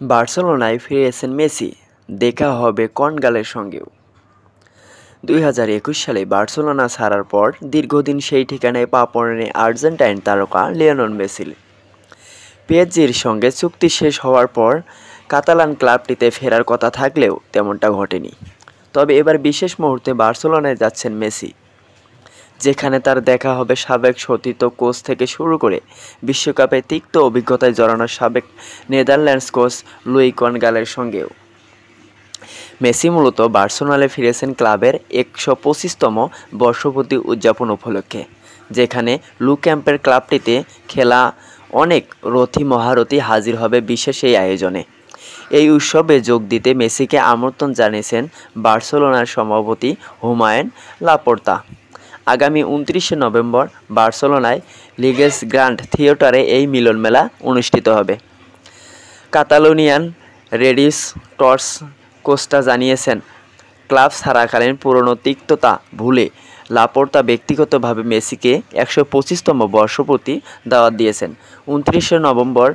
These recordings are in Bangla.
বার্সেলোনায় ফিরেছেন মেসি, দেখা হবে কোন গালের সঙ্গেও। 2021 সালে বার্সেলোনা ছাড়ার পর দীর্ঘদিন সেই ঠিকানায় পা পড়েনি আর্জেন্টাইন তারকা লিওনেল মেসি। পিএসজির সঙ্গে চুক্তি শেষ হওয়ার পর কাতালান ক্লাবটিতে ফেরার কথা থাকলেও তেমনটা ঘটেনি। তবে এবার বিশেষ মুহূর্তে বার্সেলোনায় যাচ্ছেন মেসি, যেখানে তার দেখা হবে সাবেক সতীর্থ কোচ থেকে শুরু করে বিশ্বকাপে তিক্ত অভিজ্ঞতায় জড়ানো সাবেক নেদারল্যান্ডস কোচ লুই ভান গালের সঙ্গেও। মেসি মূলত বার্সেলোনায় ফিরেছেন ক্লাবের 125তম বর্ষপূর্তি উদযাপন উপলক্ষে, যেখানে লু ক্যাম্পের ক্লাবটিতে খেলা অনেক রথী মহারথী হাজির হবে বিশেষ এই আয়োজনে। এই উৎসবে যোগ দিতে মেসিকে আমন্ত্রণ জানিয়েছেন বার্সেলোনার সভাপতি হুমায়ুন লাপোর্তা। আগামী 29শে নভেম্বর বার্সেলোনায় লিগেস গ্র্যান্ড থিয়েটারে এই মিলন মেলা অনুষ্ঠিত হবে। কাতালোনিয়ান রেডিস টর্স কোস্টা জানিয়েছেন, ক্লাব ছাড়াকালীন পুরনো তিক্ততা ভুলে লাপোর্তা ব্যক্তিগতভাবে মেসিকে 125তম বর্ষপূর্তি দাওয়াত দিয়েছেন। 29শে নভেম্বর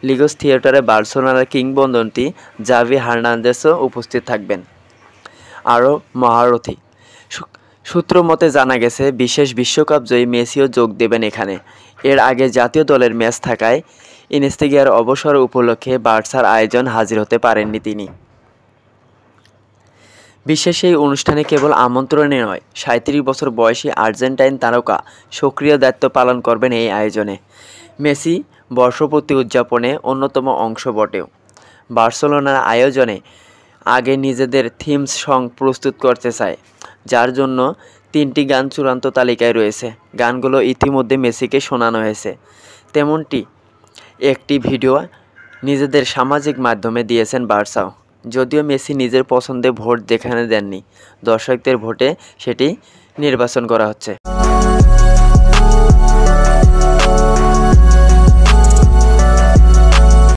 লিগেস থিয়েটারে বার্সেলোনার কিংবদন্তি জাভি হার্নান্দেজও উপস্থিত থাকবেন। আরও মহারথী সূত্র মতে জানা গেছে, বিশেষ বিশ্বকাপ জয়ী মেসিও যোগ দেবেন এখানে। এর আগে জাতীয় দলের ম্যাচ থাকায় ইনিয়েস্তার অবসর উপলক্ষে বার্সার আয়োজন হাজির হতে পারেননি তিনি। বিশেষ এই অনুষ্ঠানে কেবল আমন্ত্রণে নয়, 37 বছর বয়সী আর্জেন্টাইন তারকা সক্রিয় দায়িত্ব পালন করবেন এই আয়োজনে। মেসি বর্ষপূর্তি উদযাপনে অন্যতম অংশ বটেও। বার্সেলোনার আয়োজনে আগে নিজেদের থিম সং প্রস্তুত করতে চায়, যার জন্য 3টি গান চূড়ান্ত তালিকায় রয়েছে। গানগুলো ইতিমধ্যে মেসিকে শোনানো হয়েছে। তেমনটি একটি ভিডিও নিজেদের সামাজিক মাধ্যমে দিয়েছেন বার্সাও। যদিও মেসি নিজের পছন্দে ভোট যেখানে দেননি, দর্শকদের ভোটে সেটি নির্বাচন করা হচ্ছে।